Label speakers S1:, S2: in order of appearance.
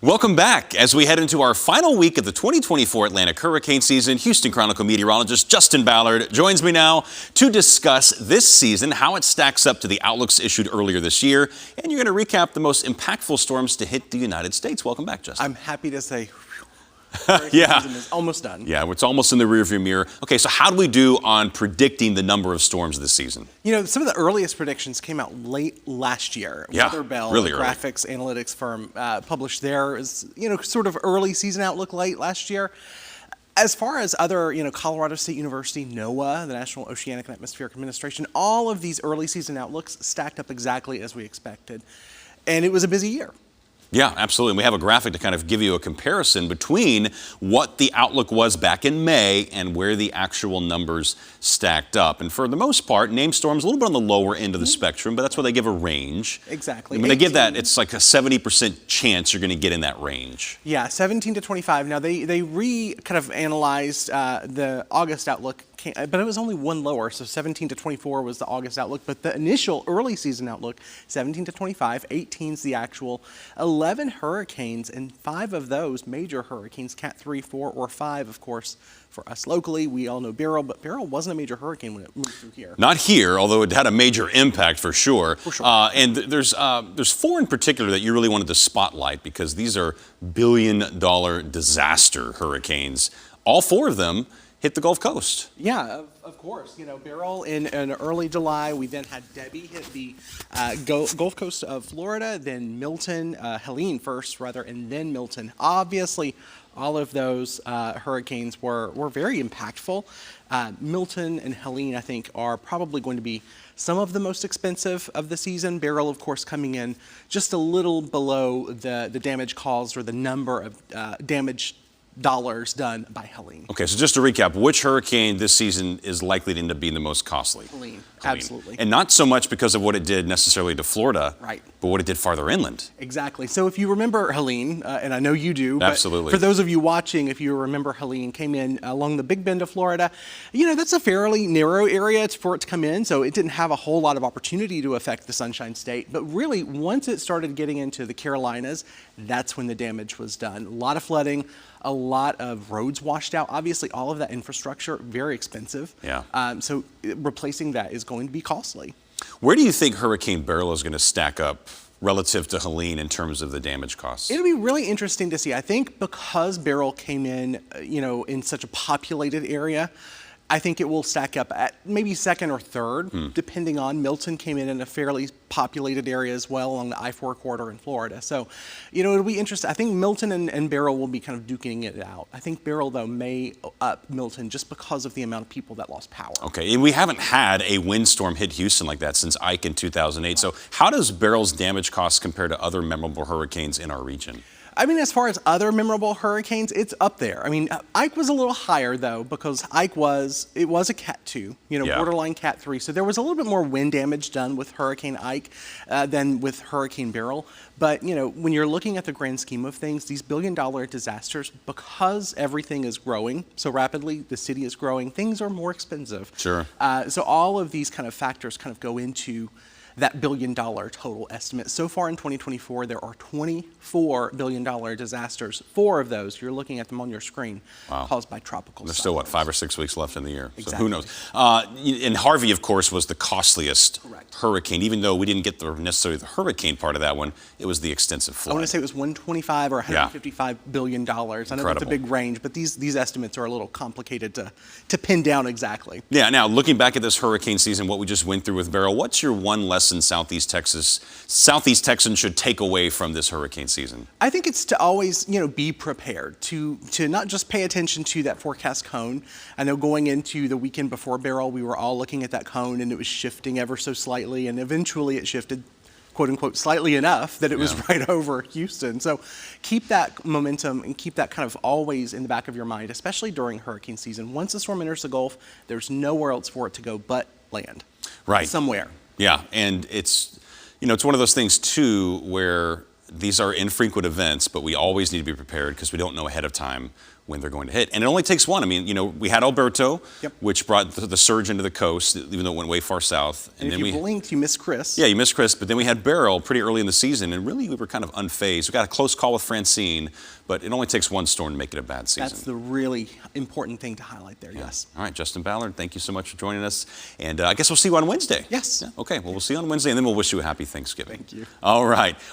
S1: Welcome back. As we head into our final week of the 2024 Atlantic hurricane season, Houston Chronicle meteorologist Justin Ballard joins me now to discuss this season, how it stacks up to the outlooks issued earlier this year, and you're going to recap the most impactful storms to hit the United States. Welcome back, Justin.
S2: I'm happy to say
S1: yeah.
S2: season is almost done.
S1: Yeah, it's almost in the rearview mirror. Okay, so how do we do on predicting the number of storms this season?
S2: You know, some of the earliest predictions came out late last year.
S1: Yeah,
S2: Weather Bell,
S1: really
S2: a
S1: early.
S2: graphics analytics firm, published theirs, sort of early season outlook late last year. As far as other, Colorado State University, NOAA, the National Oceanic and Atmospheric Administration, all of these early season outlooks stacked up exactly as we expected. And it was a busy year.
S1: Yeah, absolutely. And we have a graphic to kind of give you a comparison between what the outlook was back in May and where the actual numbers stacked up. And for the most part, named storms a little bit on the lower end of the spectrum, but that's why they give a range.
S2: Exactly.
S1: When they give that, it's like a 70% chance you're going to get in that range.
S2: Yeah, 17 to 25. Now, they kind of analyzed the August outlook, but it was only one lower, so 17 to 24 was the August outlook. But the initial early season outlook, 17 to 25, 18 is the actual. 11 hurricanes, and 5 of those major hurricanes, Cat 3, 4, or 5, of course. For us locally, we all know Beryl, but Beryl wasn't a major hurricane when it moved through here.
S1: Not here, although it had a major impact for sure.
S2: For sure.
S1: And there's 4 in particular that you really wanted to spotlight because these are billion-dollar disaster hurricanes. All 4 of them hit the Gulf Coast.
S2: Yeah, of course. Beryl in early July. We then had Debbie hit the Gulf Coast of Florida, then Milton, Helene first, rather, and then Milton. Obviously, all of those hurricanes were very impactful. Milton and Helene, I think, are probably going to be some of the most expensive of the season. Beryl, of course, coming in just a little below the damage caused or the number of damage dollars done by Helene.
S1: Okay, so just to recap, which hurricane this season is likely to end up being the most costly?
S2: Helene. Absolutely.
S1: And not so much because of what it did necessarily to Florida,
S2: right,
S1: but what it did farther inland.
S2: Exactly. So if you remember Helene, and I know you do,
S1: absolutely.
S2: But for those of you watching, if you remember Helene came in along the Big Bend of Florida, that's a fairly narrow area for it to come in, so it didn't have a whole lot of opportunity to affect the Sunshine State. But really, once it started getting into the Carolinas, that's when the damage was done. A lot of flooding, a lot of roads washed out. Obviously, all of that infrastructure, very expensive.
S1: Yeah.
S2: So replacing that is going to be costly.
S1: Where do you think Hurricane Beryl is going to stack up relative to Helene in terms of the damage costs?
S2: It'll be really interesting to see. I think because Beryl came in, in such a populated area, I think it will stack up at maybe second or third, depending on. Milton came in a fairly populated area as well along the I-4 corridor in Florida. So, it'll be interesting. I think Milton and Beryl will be kind of duking it out. I think Beryl, though, may up Milton just because of the amount of people that lost power.
S1: Okay, and we haven't had a windstorm hit Houston like that since Ike in 2008. So how does Beryl's damage costs compare to other memorable hurricanes in our region?
S2: I mean, as far as other memorable hurricanes, it's up there. I mean, Ike was a little higher, though, because Ike was a Cat 2, borderline Cat 3. So there was a little bit more wind damage done with Hurricane Ike than with Hurricane Beryl. But, when you're looking at the grand scheme of things, these billion-dollar disasters, because everything is growing so rapidly, the city is growing, things are more expensive.
S1: Sure.
S2: So all of these kind of factors kind of go into that billion-dollar total estimate. So far in 2024, there are $24 billion disasters. 4 of those, you're looking at them on your screen, caused by tropical
S1: There's
S2: cyclones.
S1: still, 5 or 6 weeks left in the year.
S2: Exactly.
S1: So who knows? And Harvey, of course, was the costliest hurricane. Even though we didn't get necessarily the hurricane part of that one, it was the extensive flood.
S2: I want to say it was $125 or $155 billion. I know that's a big range, but these estimates are a little complicated to pin down exactly.
S1: Yeah, now looking back at this hurricane season, what we just went through with Beryl, what's your one lesson Southeast Texans should take away from this hurricane season?
S2: I think it's to always, be prepared, to not just pay attention to that forecast cone. I know going into the weekend before Beryl, we were all looking at that cone and it was shifting ever so slightly, and eventually it shifted, quote unquote, slightly enough that it was right over Houston. So keep that momentum and keep that kind of always in the back of your mind, especially during hurricane season. Once the storm enters the Gulf, there's nowhere else for it to go but land.
S1: Right.
S2: Somewhere.
S1: Yeah, and it's one of those things too where these are infrequent events, but we always need to be prepared because we don't know ahead of time when they're going to hit. And it only takes one. I mean, you know, we had Alberto, which brought the surge into the coast, even though it went way far south.
S2: And if you blinked, you missed Chris.
S1: Yeah, you missed Chris, but then we had Beryl pretty early in the season, and really we were kind of unfazed. We got a close call with Francine, but it only takes one storm to make it a bad season.
S2: That's the really important thing to highlight there, yes.
S1: All right, Justin Ballard, thank you so much for joining us. And I guess we'll see you on Wednesday.
S2: Yes.
S1: Yeah, okay, well, we'll see you on Wednesday, and then we'll wish you a happy Thanksgiving.
S2: Thank you.
S1: All right.